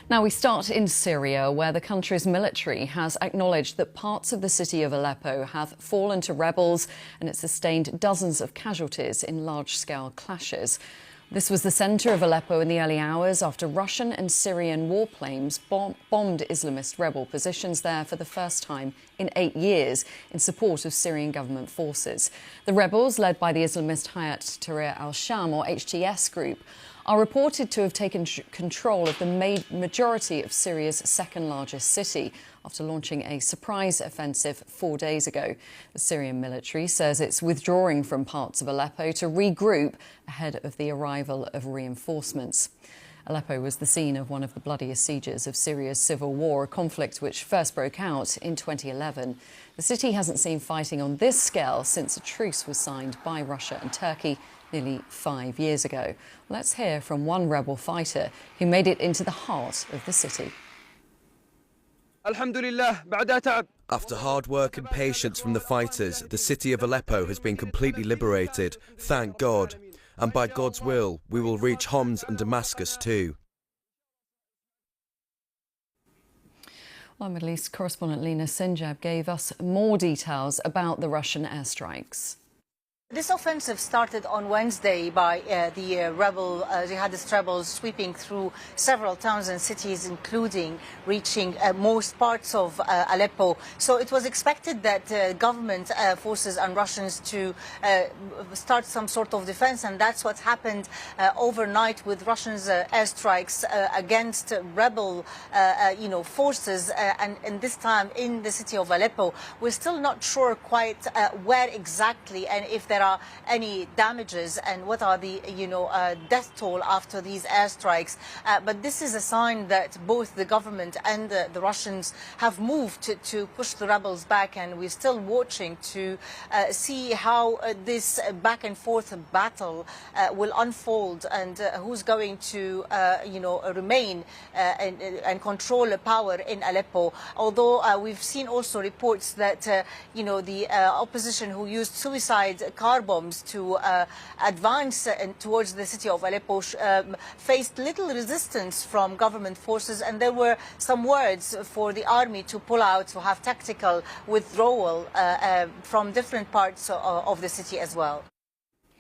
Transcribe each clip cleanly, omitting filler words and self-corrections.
Now we start in Syria, where the country's military has acknowledged that parts of the city of Aleppo have fallen to rebels and it sustained dozens of casualties in large-scale clashes. This was the centre of Aleppo in the early hours after Russian and Syrian warplanes bombed Islamist rebel positions there for the first time in 8 years in support of Syrian government forces. The rebels, led by the Islamist Hayat Tahrir al-Sham or HTS group, are reported to have taken control of the majority of Syria's second-largest city after launching a surprise offensive 4 days ago. The Syrian military says it's withdrawing from parts of Aleppo to regroup ahead of the arrival of reinforcements. Aleppo was the scene of one of the bloodiest sieges of Syria's civil war, a conflict which first broke out in 2011. The city hasn't seen fighting on this scale since a truce was signed by Russia and Turkey nearly 5 years ago. Let's hear from one rebel fighter who made it into the heart of the city. After hard work and patience from the fighters, the city of Aleppo has been completely liberated, thank God. And by God's will, we will reach Homs and Damascus too. Our Middle East correspondent Lina Sinjab gave us more details about the Russian airstrikes. This offensive started on Wednesday by the jihadist rebels sweeping through several towns and cities, including reaching most parts of Aleppo. So it was expected that government forces and Russians to start some sort of defense, and that's what happened overnight with Russians' airstrikes against rebel forces, and this time in the city of Aleppo. We're still not sure quite where exactly and if there are any damages and what are the death toll after these airstrikes, but this is a sign that both the government and the Russians have moved to push the rebels back, and we're still watching to see how this back and forth battle will unfold and who's going to remain and control power in Aleppo. Although we've seen also reports that the opposition who used suicide car bombs to advance towards the city of Aleppo faced little resistance from government forces, and there were some words for the army to pull out, to have tactical withdrawal from different parts of the city as well.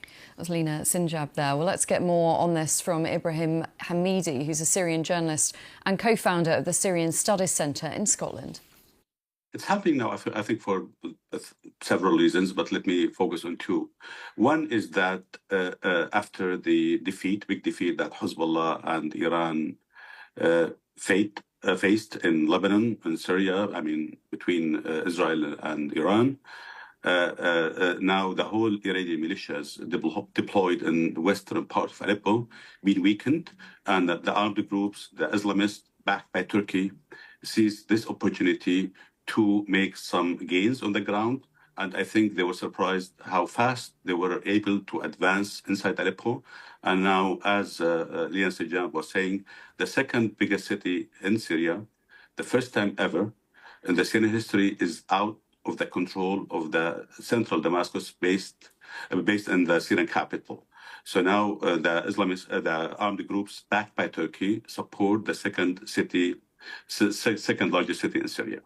That was Lina Sinjab there. Well, let's get more on this from Ibrahim Hamidi, who's a Syrian journalist and co-founder of the Syrian Studies Centre in Scotland. It's happening now, I think, for several reasons, but let me focus on two. One is that after the big defeat that Hezbollah and Iran faced in Lebanon and Syria, between Israel and Iran, now the whole Iranian militias deployed in the western part of Aleppo been weakened, and the armed groups, the Islamists backed by Turkey, seized this opportunity to make some gains on the ground, and I think they were surprised how fast they were able to advance inside Aleppo. And now, as Lina Sinjab was saying, the second biggest city in Syria, the first time ever in the Syrian history, is out of the control of the central Damascus, based in the Syrian capital. So now the armed groups backed by Turkey support the second largest city in Syria.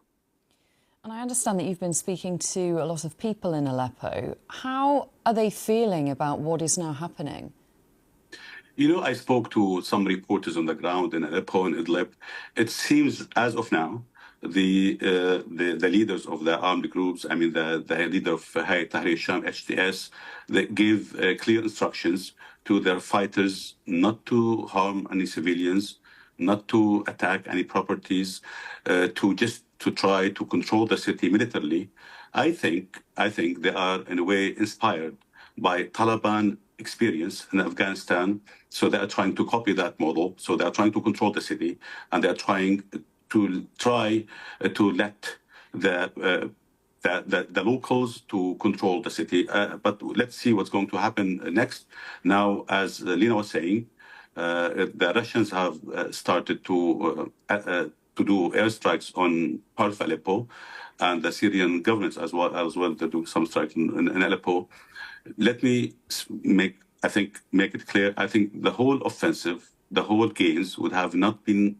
And I understand that you've been speaking to a lot of people in Aleppo. How are they feeling about what is now happening? I spoke to some reporters on the ground in Aleppo and Idlib. It seems, as of now, the leaders of the armed groups, the leader of Hayat Tahrir al-Sham, HTS, they give clear instructions to their fighters not to harm any civilians, not to attack any properties, to try to control the city militarily. I think they are in a way inspired by Taliban experience in Afghanistan, so they are trying to copy that model. So they are trying to control the city, and they are trying to let the locals to control the city. But let's see what's going to happen next. Now, as Lina was saying, the Russians have started to do airstrikes on part of Aleppo, and the Syrian government as well to do some strikes in Aleppo. Let me make it clear. I think the whole offensive, the whole gains would have not been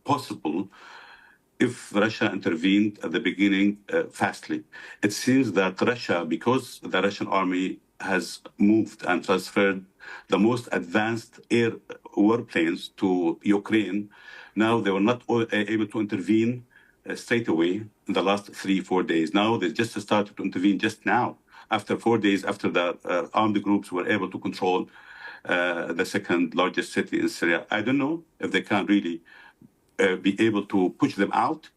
possible if Russia intervened at the beginning fastly. It seems that Russia, because the Russian army has moved and transferred the most advanced air warplanes to Ukraine, now they were not able to intervene straight away in the last 3-4 days. Now they just started to intervene just now, after 4 days after the armed groups were able to control the second largest city in Syria. I don't know if they can really be able to push them out,